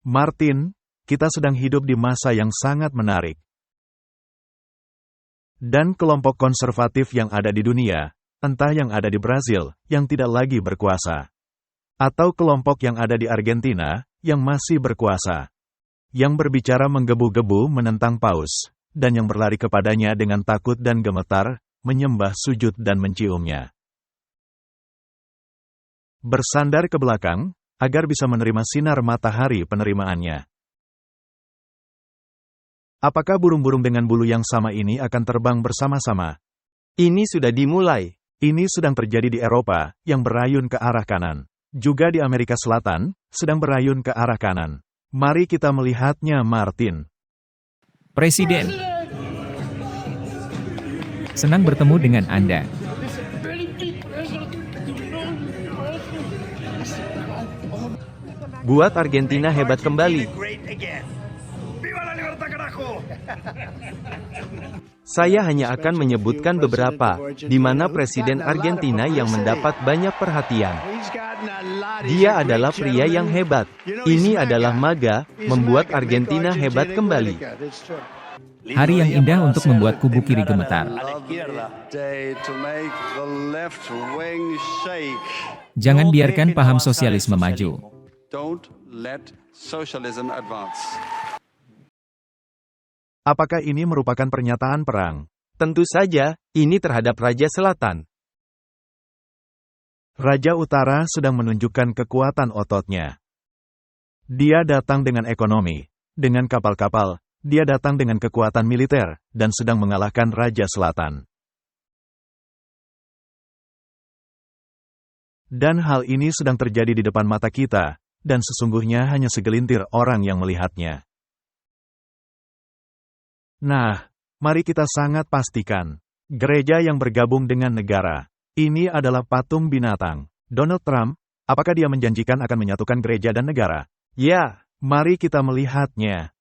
Martin, kita sedang hidup di masa yang sangat menarik. Dan kelompok konservatif yang ada di dunia, entah yang ada di Brasil, yang tidak lagi berkuasa, atau kelompok yang ada di Argentina, yang masih berkuasa, yang berbicara menggebu-gebu menentang paus, dan yang berlari kepadanya dengan takut dan gemetar, menyembah sujud dan menciumnya. Bersandar ke belakang, agar bisa menerima sinar matahari penerimaannya. Apakah burung-burung dengan bulu yang sama ini akan terbang bersama-sama? Ini sudah dimulai. Ini sedang terjadi di Eropa, yang berayun ke arah kanan. Juga di Amerika Selatan, sedang berayun ke arah kanan. Mari kita melihatnya, Martin. Presiden. Senang bertemu dengan Anda. Buat Argentina hebat kembali. Saya hanya akan menyebutkan beberapa, di mana Presiden Argentina yang mendapat banyak perhatian. Dia adalah pria yang hebat. Ini adalah MAGA, membuat Argentina hebat kembali. Hari yang indah untuk membuat kubu kiri gemetar. Jangan biarkan paham sosialisme maju. Apakah ini merupakan pernyataan perang? Tentu saja, ini terhadap Raja Selatan. Raja Utara sedang menunjukkan kekuatan ototnya. Dia datang dengan ekonomi, dengan kapal-kapal, dia datang dengan kekuatan militer, dan sedang mengalahkan Raja Selatan. Dan hal ini sedang terjadi di depan mata kita, dan sesungguhnya hanya segelintir orang yang melihatnya. Nah, mari kita sangat pastikan, gereja yang bergabung dengan negara, ini adalah patung binatang. Donald Trump, apakah dia menjanjikan akan menyatukan gereja dan negara? Ya, mari kita melihatnya.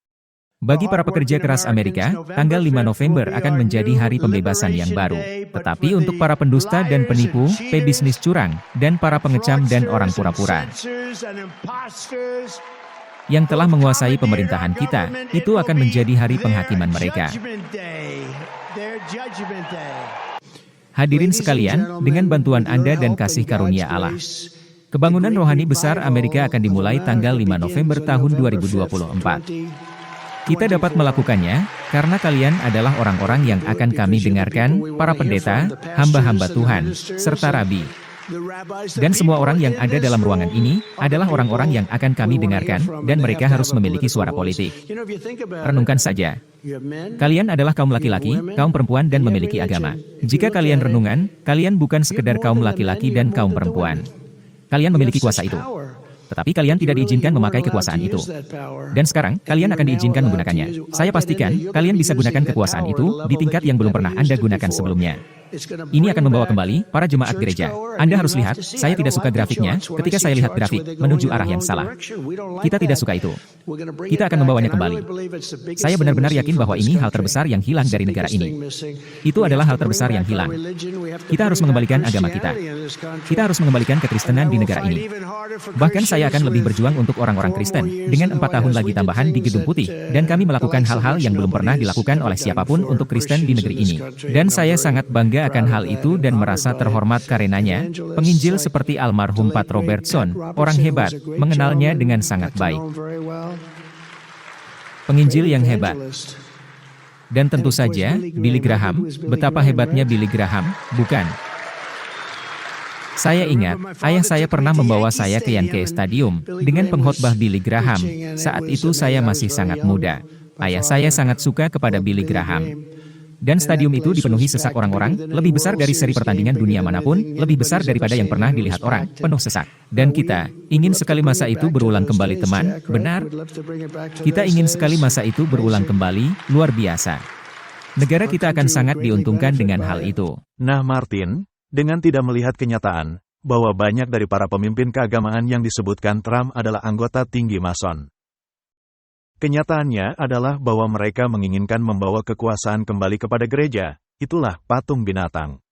Bagi para pekerja keras Amerika, tanggal 5 November akan menjadi hari pembebasan yang baru. Tetapi untuk para pendusta dan penipu, pebisnis curang, dan para pengecam dan orang pura-pura yang telah menguasai pemerintahan kita, itu akan menjadi hari penghakiman mereka. Hadirin sekalian, dengan bantuan Anda dan kasih karunia Allah, kebangunan rohani besar Amerika akan dimulai tanggal 5 November tahun 2024. Kita dapat melakukannya, karena kalian adalah orang-orang yang akan kami dengarkan, para pendeta, hamba-hamba Tuhan, serta rabi. Dan semua orang yang ada dalam ruangan ini, adalah orang-orang yang akan kami dengarkan, dan mereka harus memiliki suara politik. Renungkan saja. Kalian adalah kaum laki-laki, kaum perempuan dan memiliki agama. Jika kalian renungan, kalian bukan sekedar kaum laki-laki dan kaum perempuan. Kalian memiliki kuasa itu. Tetapi kalian tidak diizinkan memakai kekuasaan itu. Dan sekarang, kalian akan diizinkan menggunakannya. Saya pastikan, kalian bisa gunakan kekuasaan itu di tingkat yang belum pernah Anda gunakan sebelumnya. Ini akan membawa kembali para jemaat gereja. Anda harus lihat, saya tidak suka grafiknya, ketika saya lihat grafik, menuju arah yang salah. Kita tidak suka itu. Kita akan membawanya kembali. Saya benar-benar yakin bahwa ini hal terbesar yang hilang dari negara ini. Itu adalah hal terbesar yang hilang. Kita harus mengembalikan agama kita. Kita harus mengembalikan kekristenan di negara ini. Bahkan saya akan lebih berjuang untuk orang-orang Kristen, dengan 4 tahun lagi tambahan di Gedung Putih, dan kami melakukan hal-hal yang belum pernah dilakukan oleh siapapun untuk Kristen di negeri ini. Dan saya sangat bangga akan hal itu dan merasa terhormat karenanya. Penginjil seperti almarhum Pat Robertson, orang hebat, mengenalnya dengan sangat baik. Penginjil yang hebat. Dan tentu saja, Billy Graham, betapa hebatnya Billy Graham, bukan? Saya ingat, ayah saya pernah membawa saya ke Yankee Stadium, dengan pengkhotbah Billy Graham. Saat itu saya masih sangat muda. Ayah saya sangat suka kepada Billy Graham. Dan stadium itu dipenuhi sesak orang-orang, lebih besar dari seri pertandingan dunia manapun, lebih besar daripada yang pernah dilihat orang, penuh sesak. Dan kita ingin sekali masa itu berulang kembali, teman, benar? Kita ingin sekali masa itu berulang kembali, luar biasa. Negara kita akan sangat diuntungkan dengan hal itu. Nah, Martin, dengan tidak melihat kenyataan, bahwa banyak dari para pemimpin keagamaan yang disebutkan Trump adalah anggota tinggi Mason. Kenyataannya adalah bahwa mereka menginginkan membawa kekuasaan kembali kepada gereja, itulah patung binatang.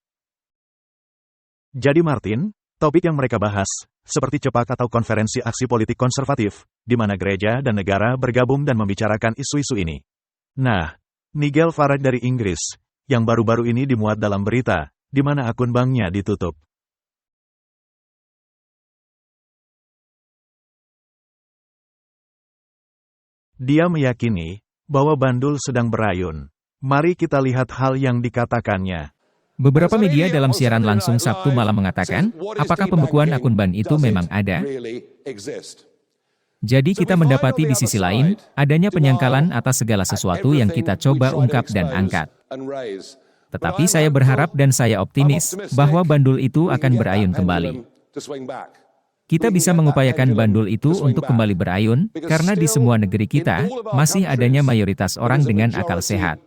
Jadi Martin, topik yang mereka bahas, seperti CEPAC atau Konferensi Aksi Politik Konservatif, di mana gereja dan negara bergabung dan membicarakan isu-isu ini. Nah, Nigel Farage dari Inggris, yang baru-baru ini dimuat dalam berita, di mana akun banknya ditutup. Dia meyakini bahwa Bandul sedang berayun. Mari kita lihat hal yang dikatakannya. Beberapa media dalam siaran langsung Sabtu malam mengatakan, apakah pembekuan akun ban itu memang ada? Jadi kita mendapati di sisi lain, adanya penyangkalan atas segala sesuatu yang kita coba ungkap dan angkat. Tetapi saya berharap dan saya optimis, bahwa Bandul itu akan berayun kembali. Kita bisa mengupayakan Bandul itu untuk kembali berayun, karena di semua negeri kita, masih adanya mayoritas orang dengan akal sehat.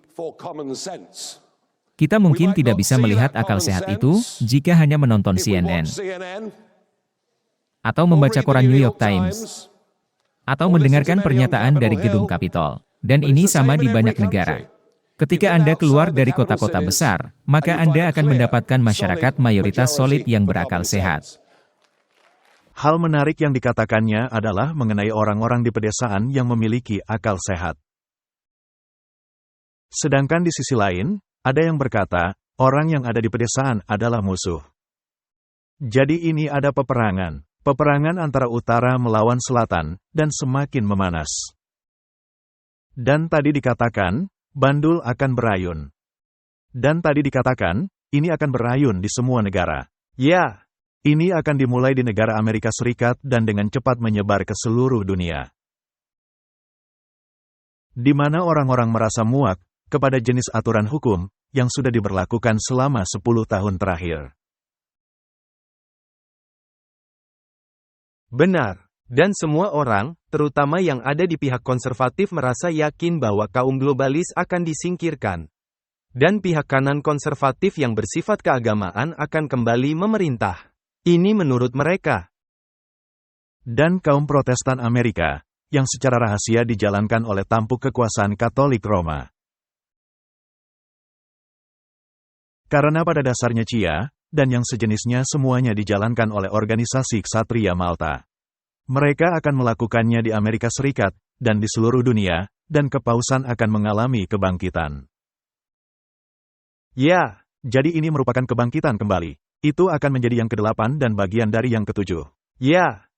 Kita mungkin tidak bisa melihat akal sehat itu, jika hanya menonton CNN, atau membaca koran New York Times, atau mendengarkan pernyataan dari gedung Capitol. Dan ini sama di banyak negara. Ketika Anda keluar dari kota-kota besar, maka Anda akan mendapatkan masyarakat mayoritas solid yang berakal sehat. Hal menarik yang dikatakannya adalah mengenai orang-orang di pedesaan yang memiliki akal sehat. Sedangkan di sisi lain, ada yang berkata, orang yang ada di pedesaan adalah musuh. Jadi ini ada peperangan antara utara melawan selatan, dan semakin memanas. Dan tadi dikatakan, Bandul akan berayun. Dan tadi dikatakan, ini akan berayun di semua negara. Ya, ini akan dimulai di negara Amerika Serikat dan dengan cepat menyebar ke seluruh dunia. Di mana orang-orang merasa muak kepada jenis aturan hukum yang sudah diberlakukan selama 10 tahun terakhir. Benar. Dan semua orang, terutama yang ada di pihak konservatif merasa yakin bahwa kaum globalis akan disingkirkan. Dan pihak kanan konservatif yang bersifat keagamaan akan kembali memerintah. Ini menurut mereka. Dan kaum Protestan Amerika, yang secara rahasia dijalankan oleh tampuk kekuasaan Katolik Roma. Karena pada dasarnya Cia, dan yang sejenisnya semuanya dijalankan oleh organisasi Ksatria Malta. Mereka akan melakukannya di Amerika Serikat, dan di seluruh dunia, dan kepausan akan mengalami kebangkitan. Ya, jadi ini merupakan kebangkitan kembali. Itu akan menjadi yang ke-8 dan bagian dari yang ke-7. Ya.